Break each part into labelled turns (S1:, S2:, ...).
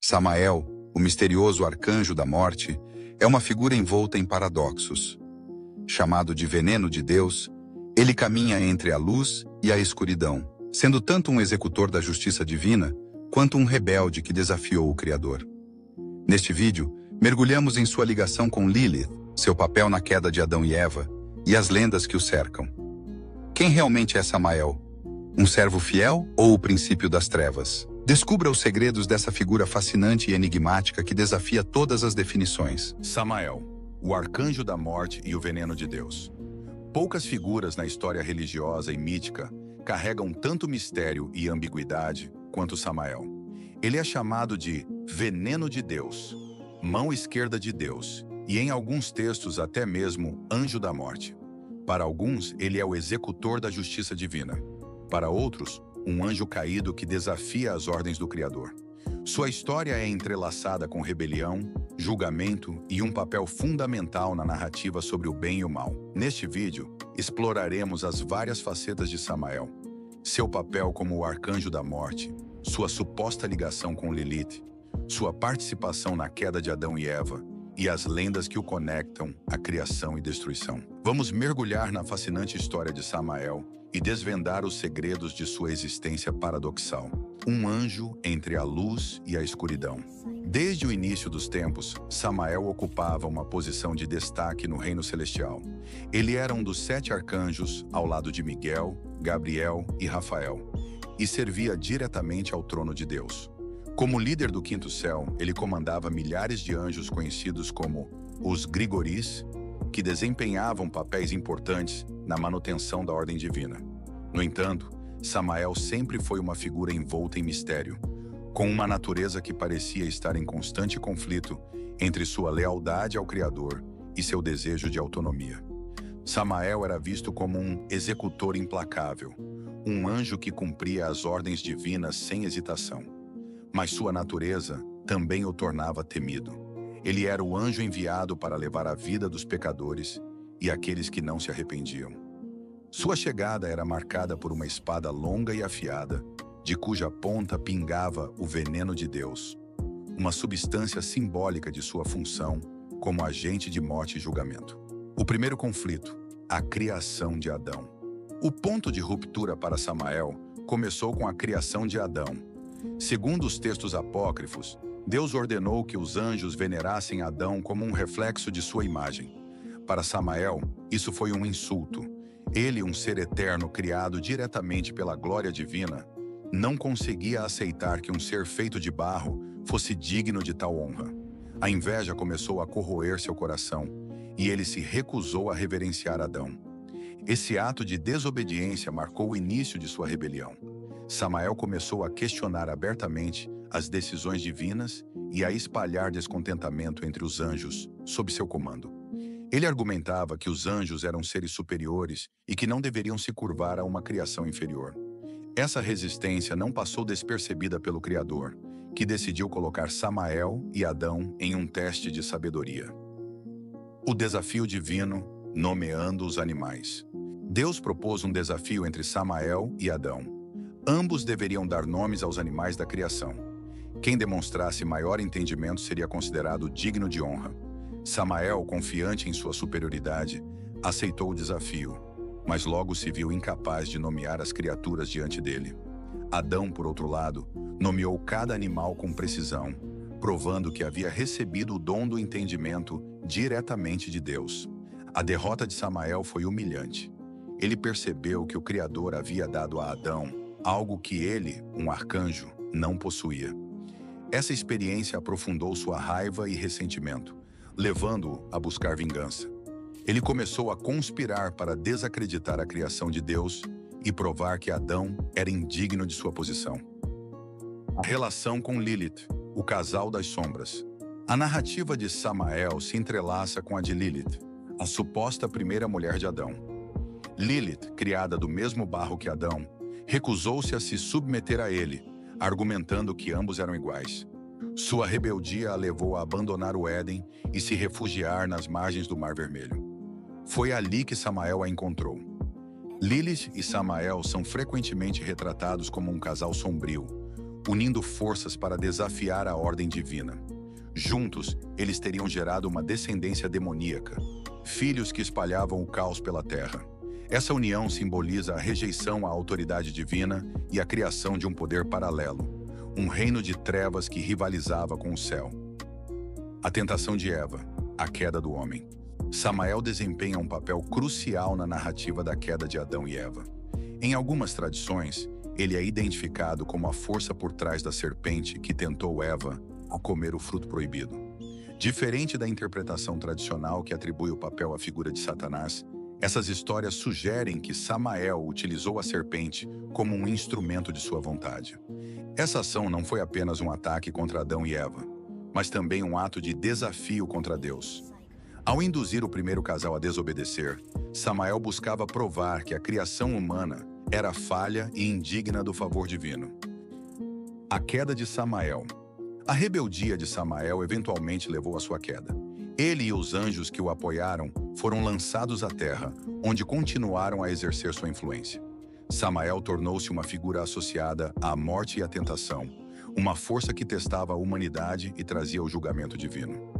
S1: Samael, o misterioso arcanjo da morte, é uma figura envolta em paradoxos. Chamado de veneno de Deus, ele caminha entre a luz e a escuridão, sendo tanto um executor da justiça divina, quanto um rebelde que desafiou o Criador. Neste vídeo, mergulhamos em sua ligação com Lilith, seu papel na queda de Adão e Eva, e as lendas que o cercam. Quem realmente é Samael? Um servo fiel ou o princípio das trevas? Descubra os segredos dessa figura fascinante e enigmática que desafia todas as definições.
S2: Samael, o arcanjo da morte e o veneno de Deus. Poucas figuras na história religiosa e mítica carregam tanto mistério e ambiguidade quanto Samael. Ele é chamado de veneno de Deus, mão esquerda de Deus, e em alguns textos até mesmo anjo da morte. Para alguns, ele é o executor da justiça divina. Para outros, um anjo caído que desafia as ordens do Criador. Sua história é entrelaçada com rebelião, julgamento e um papel fundamental na narrativa sobre o bem e o mal. Neste vídeo, exploraremos as várias facetas de Samael, seu papel como o arcanjo da morte, sua suposta ligação com Lilith, sua participação na queda de Adão e Eva e as lendas que o conectam à criação e destruição. Vamos mergulhar na fascinante história de Samael e desvendar os segredos de sua existência paradoxal. Um anjo entre a luz e a escuridão. Desde o início dos tempos, Samael ocupava uma posição de destaque no reino celestial. Ele era um dos 7 arcanjos, ao lado de Miguel, Gabriel e Rafael, e servia diretamente ao trono de Deus. Como líder do quinto céu, ele comandava milhares de anjos conhecidos como os Grigoris, que desempenhavam papéis importantes na manutenção da ordem divina. No entanto, Samael sempre foi uma figura envolta em mistério, com uma natureza que parecia estar em constante conflito entre sua lealdade ao Criador e seu desejo de autonomia. Samael era visto como um executor implacável, um anjo que cumpria as ordens divinas sem hesitação. Mas sua natureza também o tornava temido. Ele era o anjo enviado para levar a vida dos pecadores e aqueles que não se arrependiam. Sua chegada era marcada por uma espada longa e afiada, de cuja ponta pingava o veneno de Deus, uma substância simbólica de sua função como agente de morte e julgamento. O primeiro conflito, a criação de Adão. O ponto de ruptura para Samael começou com a criação de Adão. Segundo os textos apócrifos, Deus ordenou que os anjos venerassem Adão como um reflexo de sua imagem. Para Samael, isso foi um insulto. Ele, um ser eterno criado diretamente pela glória divina, não conseguia aceitar que um ser feito de barro fosse digno de tal honra. A inveja começou a corroer seu coração e ele se recusou a reverenciar Adão. Esse ato de desobediência marcou o início de sua rebelião. Samael começou a questionar abertamente as decisões divinas e a espalhar descontentamento entre os anjos sob seu comando. Ele argumentava que os anjos eram seres superiores e que não deveriam se curvar a uma criação inferior. Essa resistência não passou despercebida pelo Criador, que decidiu colocar Samael e Adão em um teste de sabedoria. O desafio divino, nomeando os animais. Deus propôs um desafio entre Samael e Adão. Ambos deveriam dar nomes aos animais da criação. Quem demonstrasse maior entendimento seria considerado digno de honra. Samael, confiante em sua superioridade, aceitou o desafio, mas logo se viu incapaz de nomear as criaturas diante dele. Adão, por outro lado, nomeou cada animal com precisão, provando que havia recebido o dom do entendimento diretamente de Deus. A derrota de Samael foi humilhante. Ele percebeu que o Criador havia dado a Adão algo que ele, um arcanjo, não possuía. Essa experiência aprofundou sua raiva e ressentimento, levando-o a buscar vingança. Ele começou a conspirar para desacreditar a criação de Deus e provar que Adão era indigno de sua posição. A relação com Lilith, o casal das sombras. A narrativa de Samael se entrelaça com a de Lilith, a suposta primeira mulher de Adão. Lilith, criada do mesmo barro que Adão, recusou-se a se submeter a ele, argumentando que ambos eram iguais. Sua rebeldia a levou a abandonar o Éden e se refugiar nas margens do Mar Vermelho. Foi ali que Samael a encontrou. Lilith e Samael são frequentemente retratados como um casal sombrio, unindo forças para desafiar a ordem divina. Juntos, eles teriam gerado uma descendência demoníaca, filhos que espalhavam o caos pela terra. Essa união simboliza a rejeição à autoridade divina e a criação de um poder paralelo, um reino de trevas que rivalizava com o céu. A tentação de Eva, a queda do homem. Samael desempenha um papel crucial na narrativa da queda de Adão e Eva. Em algumas tradições, ele é identificado como a força por trás da serpente que tentou Eva a comer o fruto proibido. Diferente da interpretação tradicional que atribui o papel à figura de Satanás, essas histórias sugerem que Samael utilizou a serpente como um instrumento de sua vontade. Essa ação não foi apenas um ataque contra Adão e Eva, mas também um ato de desafio contra Deus. Ao induzir o primeiro casal a desobedecer, Samael buscava provar que a criação humana era falha e indigna do favor divino. A queda de Samael. A rebeldia de Samael eventualmente levou à sua queda. Ele e os anjos que o apoiaram foram lançados à terra, onde continuaram a exercer sua influência. Samael tornou-se uma figura associada à morte e à tentação, uma força que testava a humanidade e trazia o julgamento divino.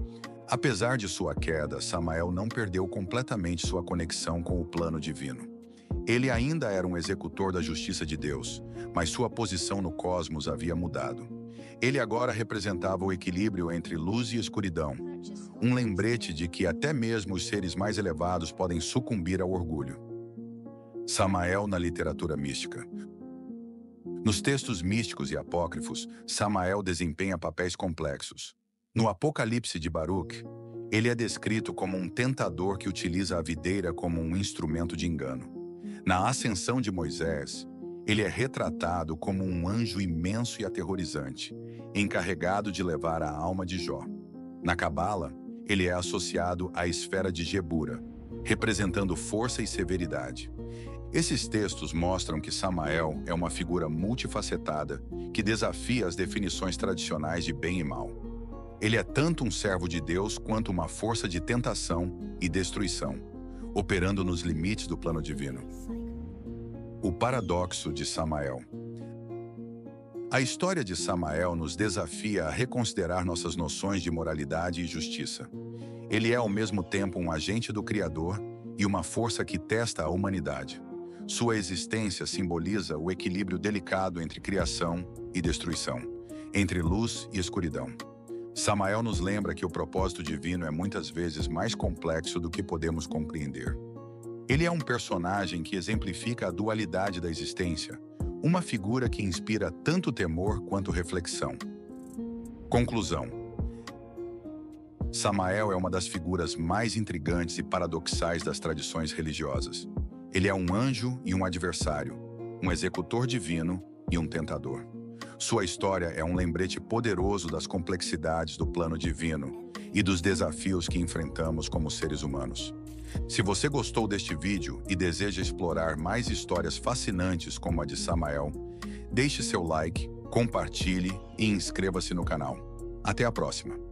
S2: Apesar de sua queda, Samael não perdeu completamente sua conexão com o plano divino. Ele ainda era um executor da justiça de Deus, mas sua posição no cosmos havia mudado. Ele agora representava o equilíbrio entre luz e escuridão, um lembrete de que até mesmo os seres mais elevados podem sucumbir ao orgulho. Samael na literatura mística. Nos textos místicos e apócrifos, Samael desempenha papéis complexos. No Apocalipse de Baruch, ele é descrito como um tentador que utiliza a videira como um instrumento de engano. Na Ascensão de Moisés, ele é retratado como um anjo imenso e aterrorizante, encarregado de levar a alma de Jó. Na Cabala, ele é associado à esfera de Gebura, representando força e severidade. Esses textos mostram que Samael é uma figura multifacetada que desafia as definições tradicionais de bem e mal. Ele é tanto um servo de Deus quanto uma força de tentação e destruição, operando nos limites do plano divino. O paradoxo de Samael. A história de Samael nos desafia a reconsiderar nossas noções de moralidade e justiça. Ele é ao mesmo tempo um agente do Criador e uma força que testa a humanidade. Sua existência simboliza o equilíbrio delicado entre criação e destruição, entre luz e escuridão. Samael nos lembra que o propósito divino é muitas vezes mais complexo do que podemos compreender. Ele é um personagem que exemplifica a dualidade da existência, uma figura que inspira tanto temor quanto reflexão. Conclusão. Samael é uma das figuras mais intrigantes e paradoxais das tradições religiosas. Ele é um anjo e um adversário, um executor divino e um tentador. Sua história é um lembrete poderoso das complexidades do plano divino e dos desafios que enfrentamos como seres humanos. Se você gostou deste vídeo e deseja explorar mais histórias fascinantes como a de Samael, deixe seu like, compartilhe e inscreva-se no canal. Até a próxima!